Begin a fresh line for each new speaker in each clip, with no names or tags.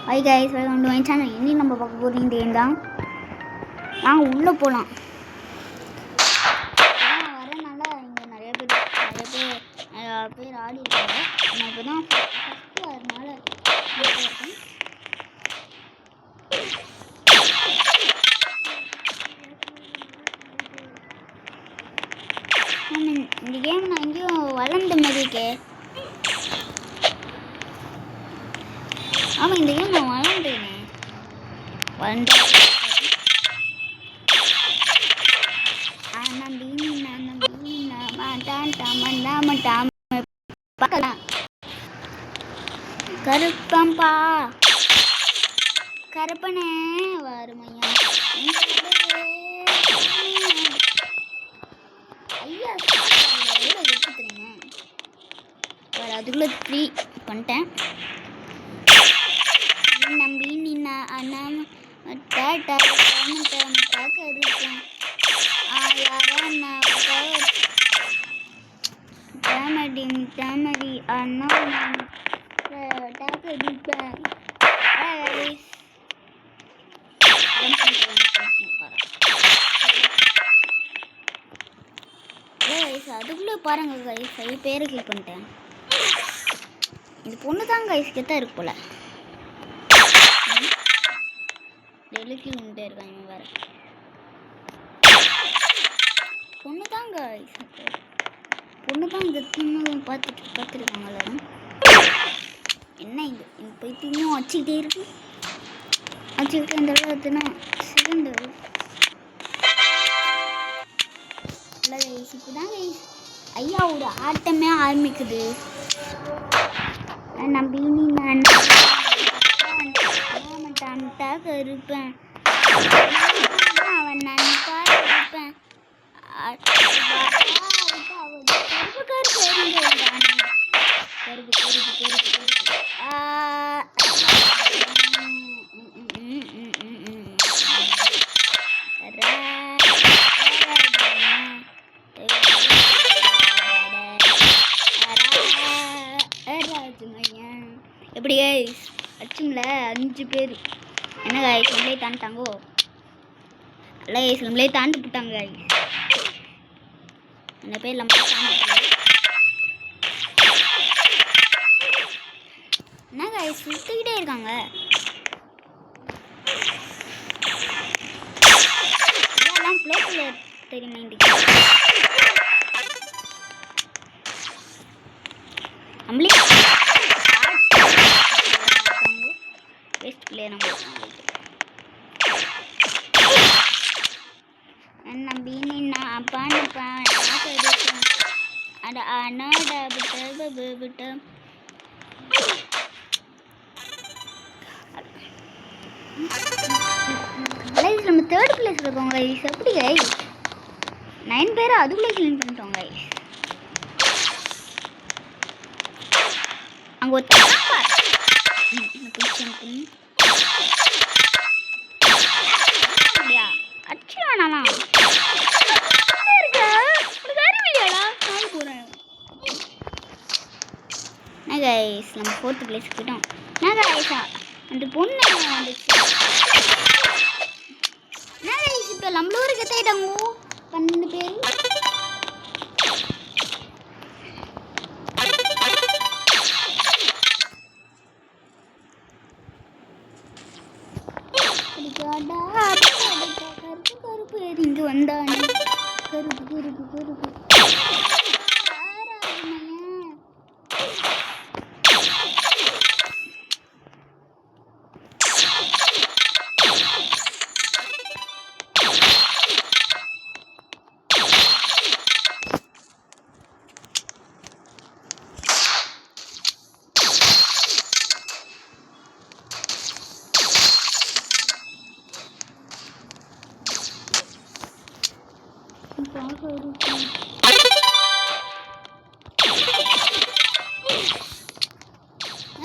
Hi guys, welcome to my channel. இன்னி நம்ம பார்க்க போகிறது இந்த கேம் தான். நாங்கள் உள்ளே போகலாம். வரனால இங்கே நிறைய பேர் ஆடி இருக்காங்க. நான் இப்போ தான் ஃபஸ்ட்டு அதனால இந்த கேம் நான் எங்கேயும் வளர்ந்த மாதிரி இருக்கே. ஆமாம், இந்த கேம் நான் வளர்ந்தேனே. கருப்பம்பா கருப்பனே வருமையா ஐயா வெற்றி தெரியுமா? அதுக்குள்ள 3 பண்ணிட்டேன். நம்பி நின்னா அண்ணாம பார்க்க இருக்கேன். தாமடி அண்ணா இருப்பேன். அதுக்குள்ளே பாருங்க கைஸ், 5 பேரை கிளிக் பண்ணிட்டேன். இந்த பொண்ணு தான் கைஸ் கெத்தாக இருக்கு போல. டெலிக்கு வந்துட்டே இருக்காங்க. வேறு பொண்ணு தான் கைஸ், பொண்ணு தான் இந்த தின்னு பார்த்துருக்காங்க எல்லாரும். என்ன இது போய் இன்னும் வச்சுக்கிட்டே இருக்கு. வச்சுக்கிட்டு அந்த அளவுக்குன்னா சிறந்து இல்லை கைஸ். இப்போ தான் கைஸ் ஐயா ஒரு ஆட்டமே ஆரம்பிக்குது. நம்பி நான் இருப்பேன். அவன் நன்பாக இருப்பேன். எப்படி கைஸ் அச்சும்ல 5 பேர் என்ன கைஸ் நம்மளே தாண்டிட்டாங்கோ. இல்லை கைஸ் நம்மளே தாண்டி போட்டாங்க கைஸ். அந்த பேர் நம்மளே தாண்டிட்டாங்க. என்ன கைஸ் சுற்றிக்கிட்டே இருக்காங்க. இதெல்லாம் ப்ளே பிளேயர் தெரியுமா? இந்த நம்மளே பெஸ்ட் பிளேயர் நம்ம நம்பி நின்னா அப்பா அட அனாடா விட்ட நம்ம 3rd பிளேஸ்ல இருக்கோம் கைஸ். எப்படி கைஸ் 9 பேரை அதுக்குள்ளே கிளீன் பண்ணிட்டோம் கைஸ். அங்கே ஒரு அச்சுவானா கைஸ் நம்ம 4th பிளேஸ் போயிட்டோம். என்ன கைஸா அந்த பொண்ணு வந்துச்சு. என்ன கைஸ் இப்போ நம்மளூர் கத்தாயிட்டாங்க 12 பேர். கருப்பு இங்கே வந்தானே. கருப்பு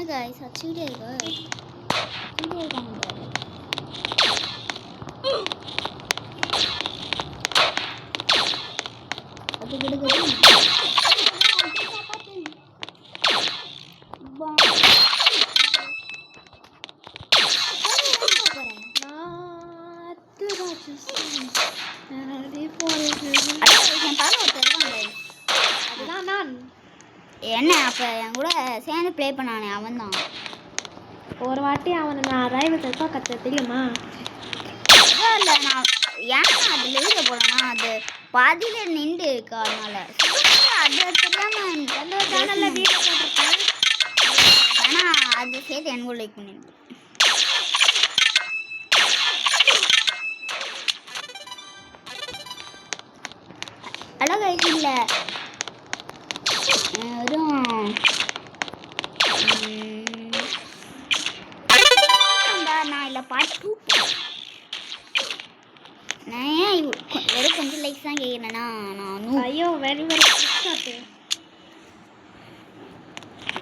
guys, அச்சுட்டே இருக்கு. அது கிடக்குது. என்ன அப்போ என் கூட சேர்ந்து ப்ளே பண்ணானே அவன் தான்.
ஒரு வாட்டி அவனை நான் ரைவல் செல்ஃபாக கற்று தெரியுமா?
இல்லை நான் ஏன் அது வெளியே போகலன்னா அது பாதியில் நின்று இருக்கா அதனால அது தெரியாமல்
சேனலில் வீடியோ போட்டிருக்கேன்.
ஆனால் அது சேர்த்து எனக்கு லைக் பண்ணிருக்கு. அழகா இல்லை வெறும் நான் இல்லை பாட்டு நான் ஏன் வெறும் கொஞ்சம் லைக்ஸ் தான் கேட்குறேன்னா நான்
ஐயோ வெரி வெரி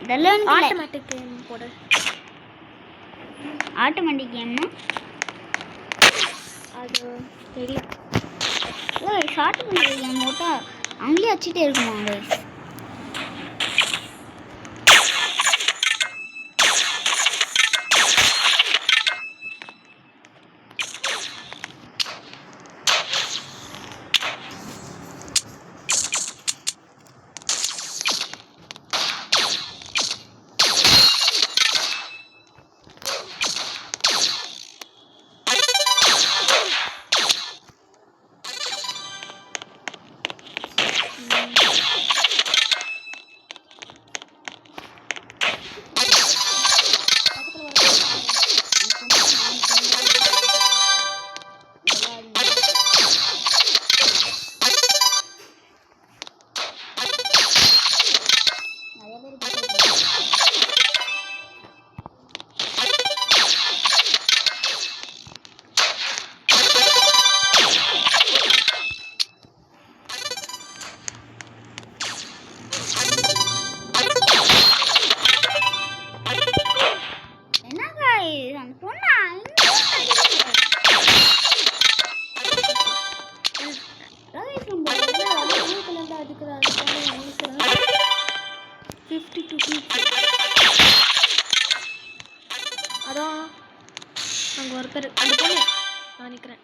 இதெல்லாம்
ஆட்டோமேட்டிக் கேம் போடு.
ஆட்டோமேட்டிக் கேம்னா
அது தெரியும்.
ஆட்டோமேட்டிக் கேம் போட்டால் அங்கேயே வச்சுட்டே இருக்குமா guys?
அதான் அங்கே ஒருத்தர் அந்த பொண்ணு நான் நிற்கிறேன்.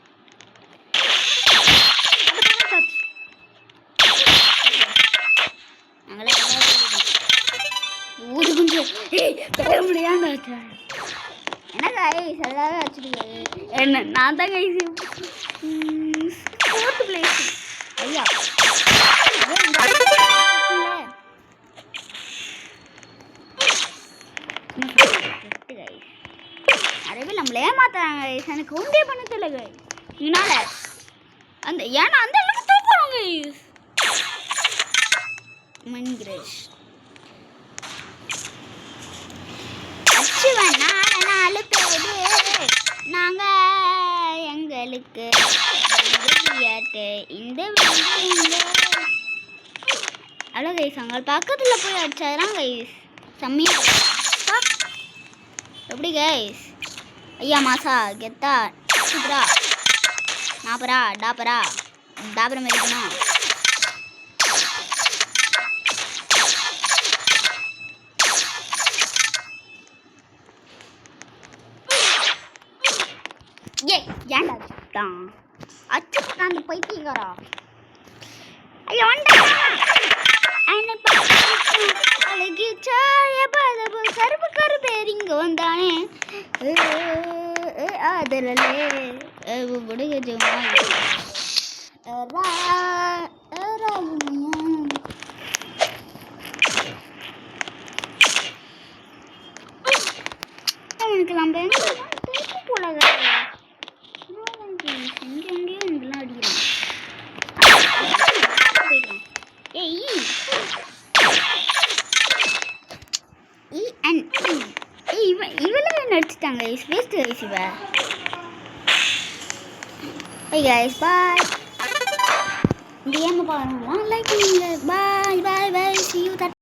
என்ன நான் தான் கைஸ் 4th பிளேஸ். ஐயா நிறைய பேர் நம்மள ஏமாத்துறாங்க கைஸ். எனக்கு ஒன்றே பண்ண தெரியல கைஸ். இதனால அந்த ஏன்னா அந்த அளவுக்கு தூக்குறாங்க கைஸ். மன்கிரேஷ் அச்சுவன் 4 பேரு நாங்க எங்களுக்கு இந்த ஹலோ கைஸ் அங்கே பக்கத்தில் போய் அடிச்சாதான் கைஸ் செம்மையா எப்படி கைஸ்? ஐயா மாசா கெத்தா சூப்பரா நாப்பரா டாப்பரா டாப்பரம் இருக்கணும். ஏன்டா தான் அச்சு அந்த பைத்தியக்காரா ஐயோ கருப்பு கருப்பு இங்க வந்தானே அதரலே எனக்கு நம்ம போல இவளே நடிச்சிட்டாங்க வேஸ்ட் கைஸ் இவ. Hey guys, bye. இந்த கேம் பாருங்க லைக் பண்ணுங்க. Bye bye bye. See you.